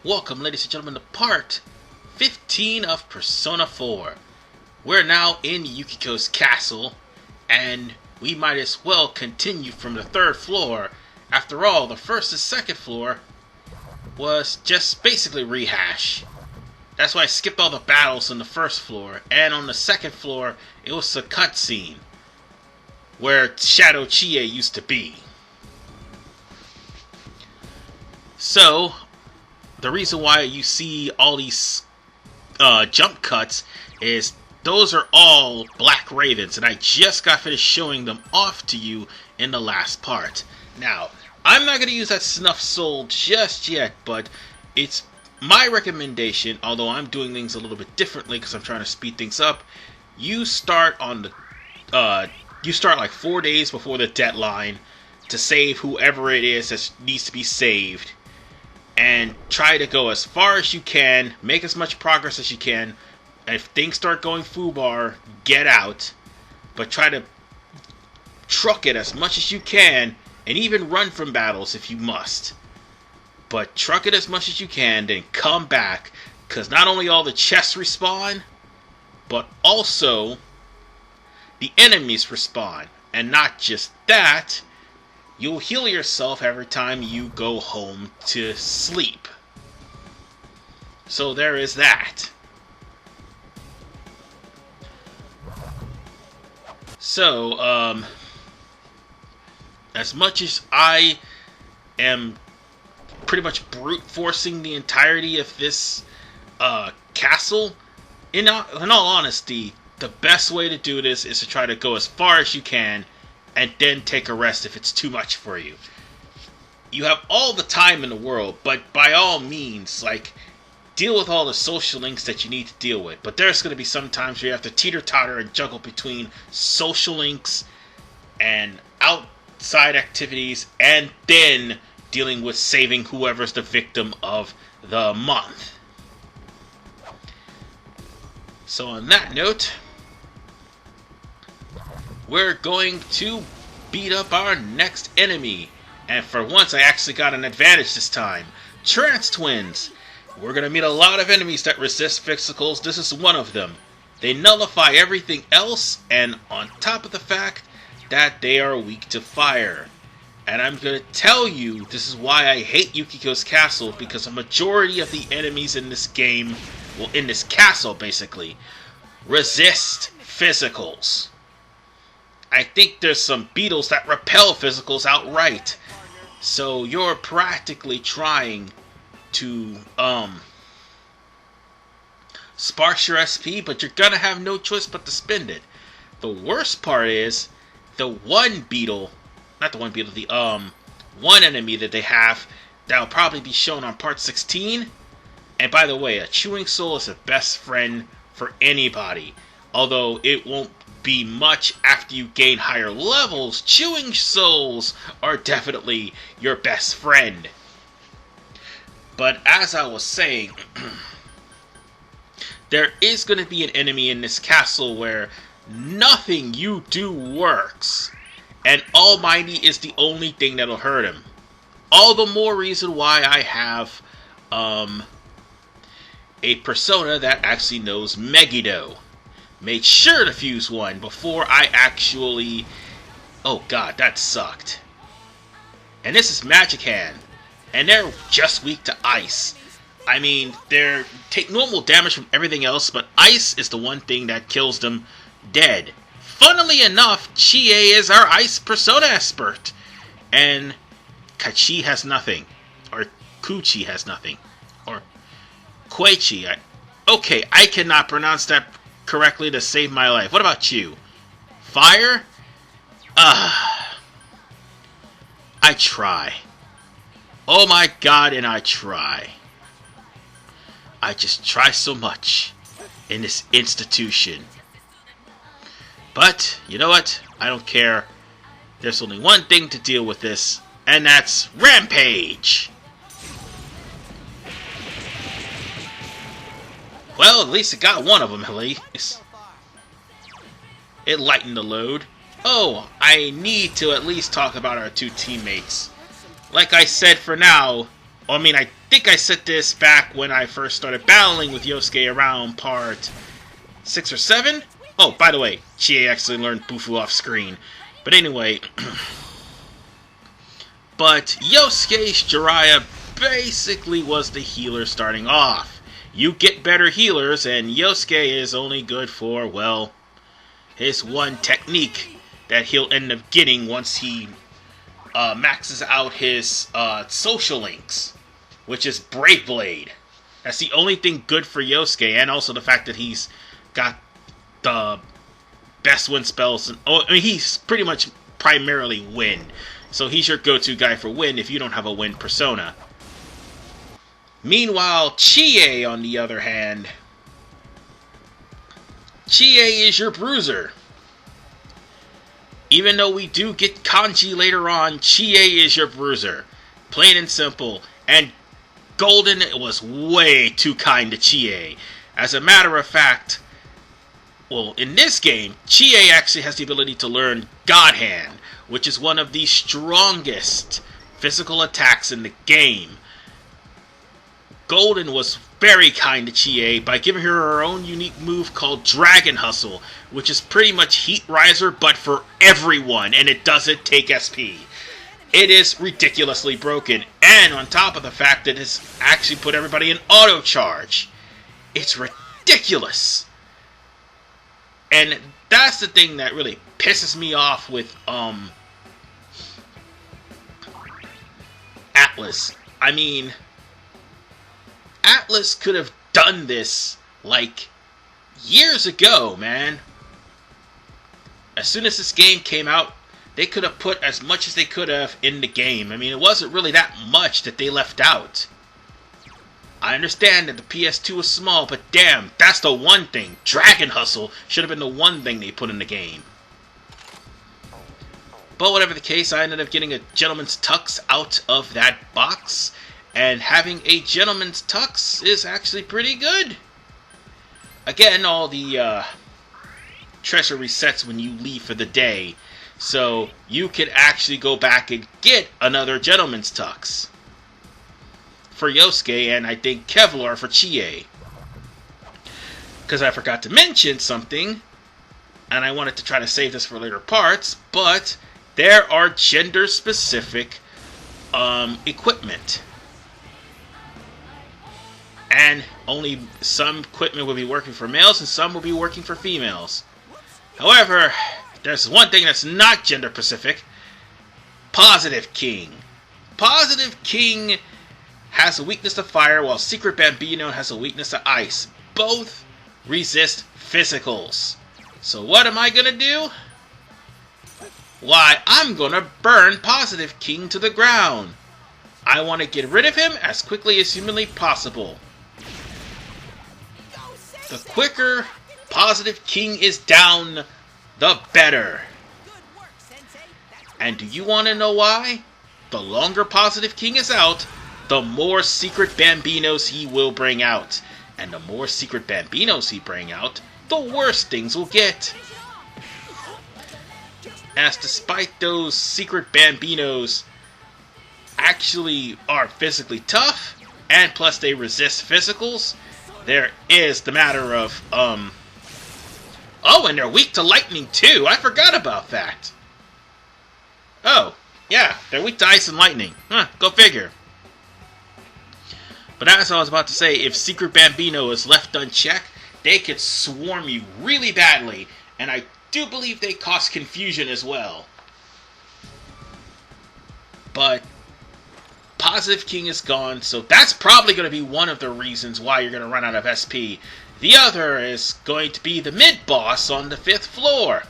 Welcome, ladies and gentlemen, to part 15 of Persona 4. We're now in Yukiko's castle, and we might as well continue from the third floor. After all, the first and second floor was just basically rehash. That's why I skipped all the battles on the first floor, and on the second floor, it was a cutscene where Shadow Chie used to be. So, the reason why you see all these jump cuts is those are all Black Ravens, and I just got finished showing them off to you in the last part. Now, I'm not going to use that Snuff Soul just yet, but it's my recommendation, although I'm doing things a little bit differently because I'm trying to speed things up. You start on the you start like 4 days before the deadline to save whoever it is that needs to be saved, and try to go as far as you can, make as much progress as you can, and if things start going foobar, get out, but try to truck it as much as you can, and even run from battles if you must. But truck it as much as you can, then come back, because not only all the chests respawn, but also the enemies respawn. And not just that, you'll heal yourself every time you go home to sleep. So there is that. So, as much as I am pretty much brute forcing the entirety of this castle, in all honesty, the best way to do this is to try to go as far as you can and then take a rest if it's too much for you. You have all the time in the world, but by all means, deal with all the social links that you need to deal with. But there's going to be some times where you have to teeter-totter and juggle between social links and outside activities, and then dealing with saving whoever's the victim of the month. So on that note, we're going to beat up our next enemy. And for once, I actually got an advantage this time. Trance Twins. We're going to meet a lot of enemies that resist physicals. This is one of them. They nullify everything else, and on top of the fact that they are weak to fire. And I'm going to tell you, this is why I hate Yukiko's castle, because a majority of the enemies in this game, well, in this castle basically, resist physicals. I think there's some beetles that repel physicals outright. So you're practically trying to sparse your SP, but you're gonna have no choice but to spend it. The worst part is the one enemy that they have that'll probably be shown on part 16. And by the way, a chewing soul is a best friend for anybody. Although it won't be much after you gain higher levels, chewing souls are definitely your best friend. But as I was saying, there is going to be an enemy in this castle where nothing you do works, and Almighty is the only thing that'll hurt him. All the more reason why I have a persona that actually knows Megiddo. Made sure to fuse one before I actually... Oh god, that sucked. And this is Magic Hand, and they're just weak to ice. I mean, they take normal damage from everything else, but ice is the one thing that kills them dead. Funnily enough, Chie is our ice persona expert, and Kachi has nothing, or Kuchi has nothing, or Koichi. Okay, I cannot pronounce that correctly to save my life. What about you? Fire? I try. Oh my god, and I try. I just try so much in this institution. But, you know what? I don't care. There's only one thing to deal with this, and that's Rampage! Well, at least it got one of them, at least. It lightened the load. Oh, I need to at least talk about our two teammates. Like I said, for now, I mean, I think I said this back when I first started battling with Yosuke around part 6 or 7. Oh, by the way, Chie actually learned Bufu off screen. But anyway, but Yosuke's Jiraiya basically was the healer starting off. You get better healers, and Yosuke is only good for, well, his one technique that he'll end up getting once he maxes out his social links, which is Brave Blade. That's the only thing good for Yosuke, and also the fact that he's got the best wind spells. I mean, he's pretty much primarily wind, so he's your go-to guy for wind if you don't have a wind persona. Meanwhile, Chie, on the other hand, Chie is your bruiser. Even though we do get kanji later on, Chie is your bruiser. Plain and simple. And Golden was way too kind to Chie. As a matter of fact, well, in this game, Chie actually has the ability to learn God Hand, which is one of the strongest physical attacks in the game. Golden was very kind to Chie by giving her her own unique move called Dragon Hustle, which is pretty much Heat Riser but for everyone, and it doesn't take SP. It is ridiculously broken, and on top of the fact that it's actually put everybody in auto charge. It's ridiculous. And that's the thing that really pisses me off with Atlas. I mean, Atlas could have done this, like, years ago, man. As soon as this game came out, they could have put as much as they could have in the game. I mean, it wasn't really that much that they left out. I understand that the PS2 was small, but damn, that's the one thing. Dragon Hustle should have been the one thing they put in the game. But whatever the case, I ended up getting a Gentleman's Tux out of that box. And having a Gentleman's Tux is actually pretty good. Again, all the treasure resets when you leave for the day. So you can actually go back and get another Gentleman's Tux. For Yosuke, and I think Kevlar for Chie. Because I forgot to mention something, and I wanted to try to save this for later parts, but there are gender-specific equipment. And only some equipment will be working for males and some will be working for females. However, there's one thing that's not gender-specific. Positive King. Positive King has a weakness to fire, while Secret Bambino has a weakness to ice. Both resist physicals. So what am I gonna do? Why, I'm gonna burn Positive King to the ground. I want to get rid of him as quickly as humanly possible. The quicker Positive King is down, the better. And do you want to know why? The longer Positive King is out, the more Secret Bambinos he will bring out. And the more Secret Bambinos he bring out, the worse things will get. As despite those Secret Bambinos actually are physically tough, and plus they resist physicals, there is the matter of, oh, and they're weak to lightning too. I forgot about that. Oh, yeah, they're weak to ice and lightning. Huh, go figure. But as I was about to say, if Secret Bambino is left unchecked, they could swarm you really badly, and I do believe they cause confusion as well. But Positive King is gone, so that's probably going to be one of the reasons why you're going to run out of SP. The other is going to be the mid-boss on the 5th floor.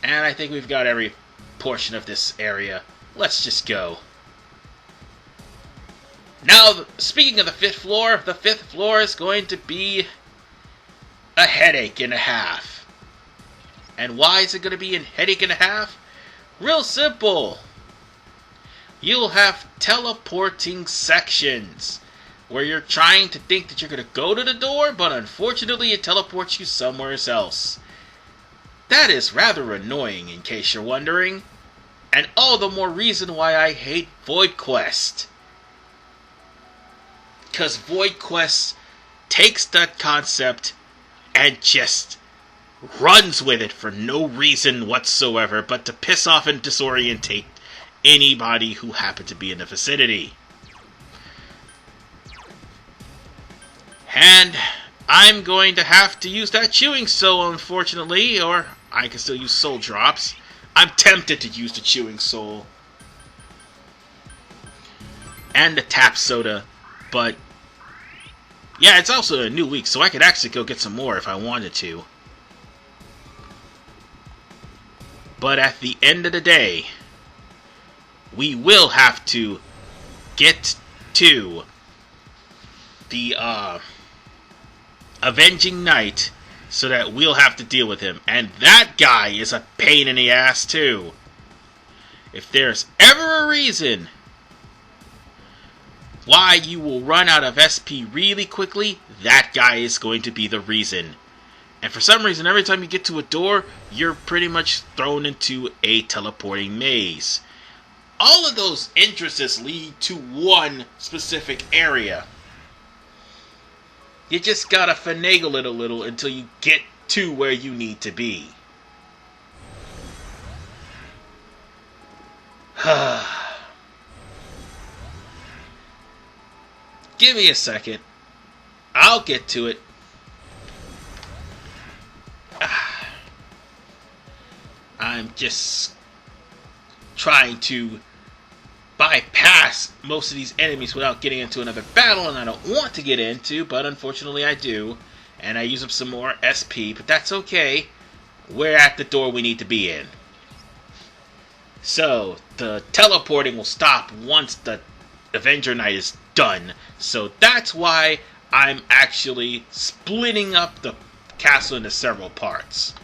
And I think we've got every portion of this area. Let's just go. Now, speaking of the 5th floor is going to be a headache and a half. And why is it going to be a headache and a half? Real simple. You'll have teleporting sections where you're trying to think that you're going to go to the door, but unfortunately it teleports you somewhere else. That is rather annoying, in case you're wondering. And all the more reason why I hate Void Quest. Because Void Quest takes that concept and just runs with it for no reason whatsoever but to piss off and disorientate anybody who happened to be in the vicinity. And I'm going to have to use that chewing soul, unfortunately, or I can still use soul drops. I'm tempted to use the chewing soul and the tap soda, but yeah, it's also a new week, so I could actually go get some more if I wanted to. But at the end of the day, we will have to get to the Avenging Knight so that we'll have to deal with him. And that guy is a pain in the ass too. If there's ever a reason why you will run out of SP really quickly, that guy is going to be the reason. And for some reason, every time you get to a door, you're pretty much thrown into a teleporting maze. All of those entrances lead to one specific area. You just gotta finagle it a little until you get to where you need to be. Give me a second. I'll get to it. I'm just trying to bypass most of these enemies without getting into another battle, and I don't want to get into, but unfortunately I do. And I use up some more SP, but that's okay. We're at the door we need to be in. So, the teleporting will stop once the Avenger Knight is done. So that's why I'm actually splitting up the castle into several parts.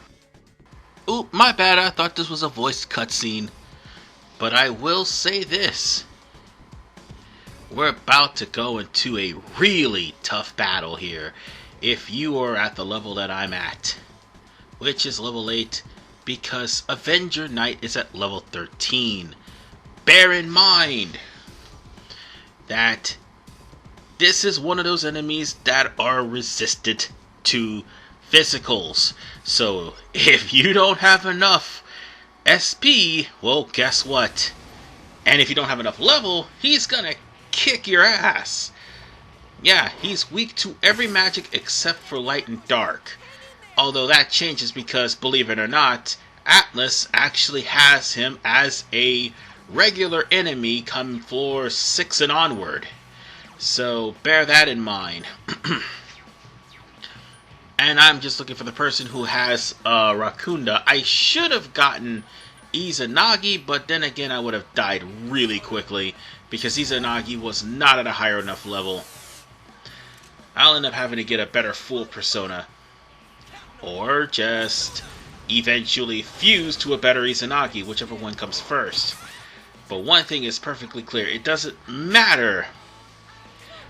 Oop, my bad, I thought this was a voiced cutscene. But I will say this. We're about to go into a really tough battle here. If you are at the level that I'm at, which is level 8, because Avenger Knight is at level 13. Bear in mind that this is one of those enemies that are resistant to physicals. So if you don't have enough SP, well, guess what? And if you don't have enough level, he's gonna kick your ass. Yeah, he's weak to every magic except for light and dark. Although that changes because, believe it or not, Atlas actually has him as a regular enemy come floor 6 and onward. So bear that in mind. And I'm just looking for the person who has Rakunda. I should have gotten Izanagi, but then again I would have died really quickly because Izanagi was not at a higher enough level. I'll end up having to get a better full persona. Or just eventually fuse to a better Izanagi, whichever one comes first. But one thing is perfectly clear. It doesn't matter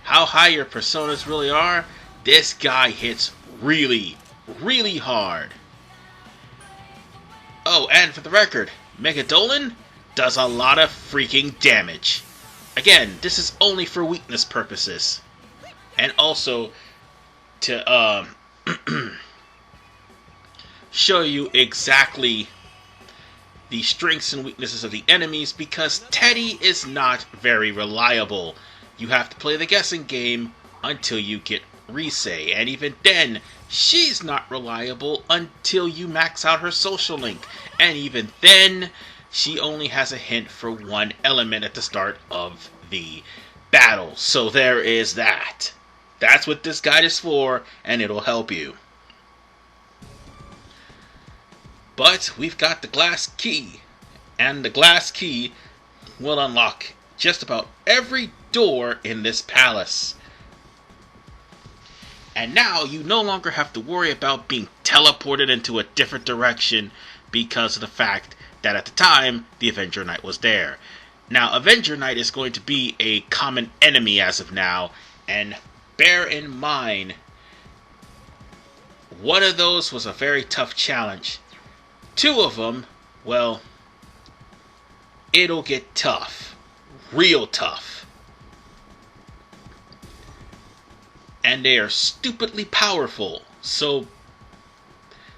how high your personas really are. This guy hits really, really hard. Oh, and for the record, Megadolan does a lot of freaking damage. Again, this is only for weakness purposes. And also to show you exactly the strengths and weaknesses of the enemies, because Teddy is not very reliable. You have to play the guessing game until you get Rise, and even then, she's not reliable until you max out her social link, and even then, she only has a hint for one element at the start of the battle. So there is that. That's what this guide is for, and it'll help you. But we've got the glass key, and the glass key will unlock just about every door in this palace. And now you no longer have to worry about being teleported into a different direction because of the fact that at the time, the Avenger Knight was there. Now, Avenger Knight is going to be a common enemy as of now, and bear in mind, one of those was a very tough challenge. Two of them, well, it'll get tough. Real tough. And they are stupidly powerful. So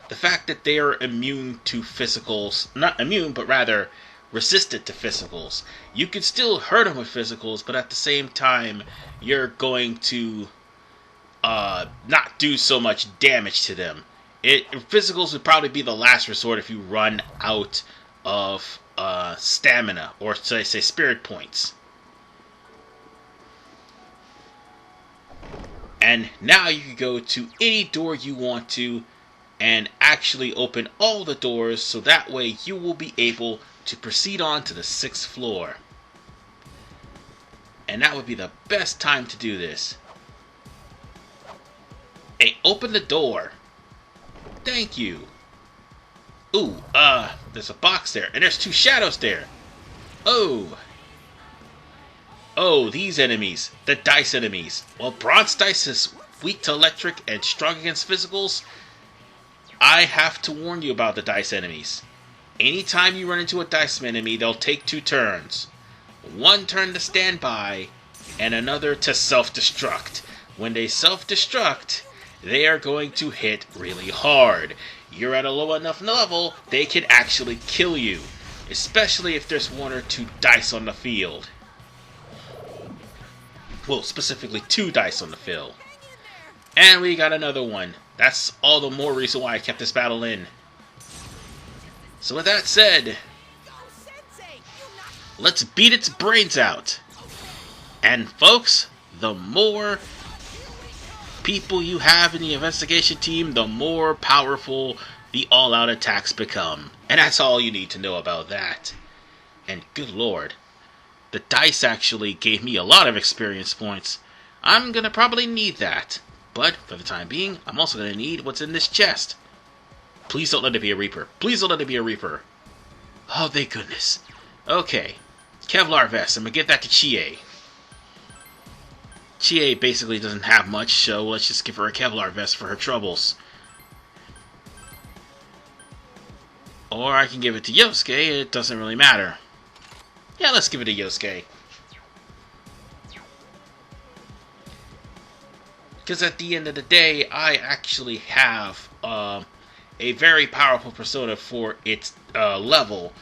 the fact that they are immune to physicals, not immune, but rather resistant to physicals, you can still hurt them with physicals, but at the same time, you're going to not do so much damage to them. Physicals would probably be the last resort if you run out of stamina, or should I say spirit points. And now you can go to any door you want to and actually open all the doors, so that way you will be able to proceed on to the 6th floor. And that would be the best time to do this. Hey, open the door. Thank you. Ooh, there's a box there, and there's 2 shadows there. Oh, these enemies, the dice enemies. Well, bronze dice is weak to electric and strong against physicals. I have to warn you about the dice enemies. Anytime you run into a dice enemy, they'll take 2 turns. 1 turn to stand by, and another to self-destruct. When they self-destruct, they are going to hit really hard. You're at a low enough level, they can actually kill you. Especially if there's 1 or 2 dice on the field. Well, specifically 2 dice on the field. And we got another one. That's all the more reason why I kept this battle in. So with that said, let's beat its brains out. And folks, the more people you have in the investigation team, the more powerful the all-out attacks become. And that's all you need to know about that. And good lord, the dice actually gave me a lot of experience points. I'm gonna probably need that. But for the time being, I'm also gonna need what's in this chest. Please don't let it be a Reaper. Please don't let it be a Reaper. Oh, thank goodness. Okay. Kevlar vest. I'm gonna get that to Chie. Chie basically doesn't have much, so let's just give her a Kevlar vest for her troubles. Or I can give it to Yosuke. It doesn't really matter. Yeah, let's give it to Yosuke. Because at the end of the day, I actually have a very powerful persona for its level,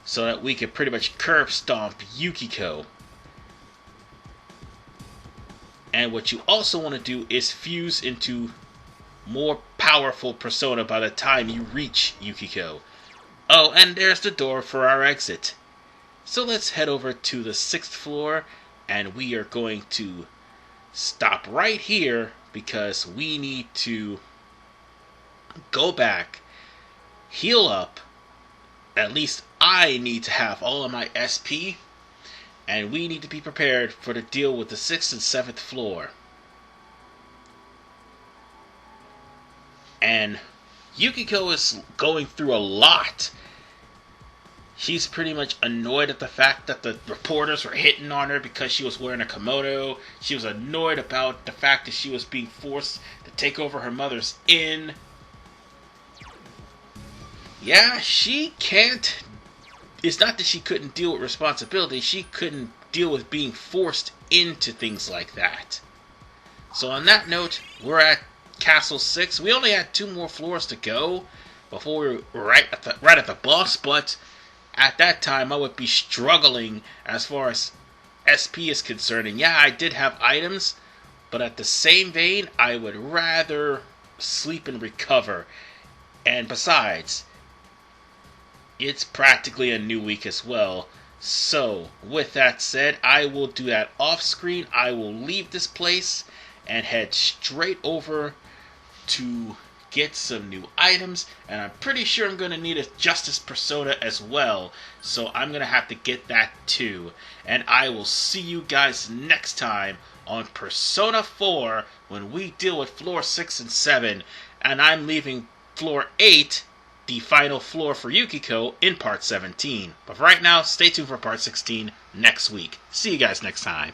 so that we can pretty much curb stomp Yukiko. And what you also want to do is fuse into more powerful persona by the time you reach Yukiko. Oh, and there's the door for our exit. So let's head over to the 6th floor, and we are going to stop right here because we need to go back, heal up. At least I need to have all of my SP, and we need to be prepared for the deal with the 6th and 7th floor. And Yukiko is going through a lot. She's pretty much annoyed at the fact that the reporters were hitting on her because she was wearing a kimono. She was annoyed about the fact that she was being forced to take over her mother's inn. Yeah, she can't. It's not that she couldn't deal with responsibility. She couldn't deal with being forced into things like that. So on that note, we're at Castle 6. We only had 2 more floors to go before we were right at the boss, but at that time, I would be struggling as far as SP is concerned. And yeah, I did have items, but at the same vein, I would rather sleep and recover. And besides, it's practically a new week as well. So, with that said, I will do that off screen. I will leave this place and head straight over to get some new items, and I'm pretty sure I'm going to need a Justice Persona as well, so I'm going to have to get that too. And I will see you guys next time on Persona 4 when we deal with floor 6 and 7, and I'm leaving floor 8, the final floor for Yukiko, in part 17. But for right now, stay tuned for part 16 next week. See you guys next time.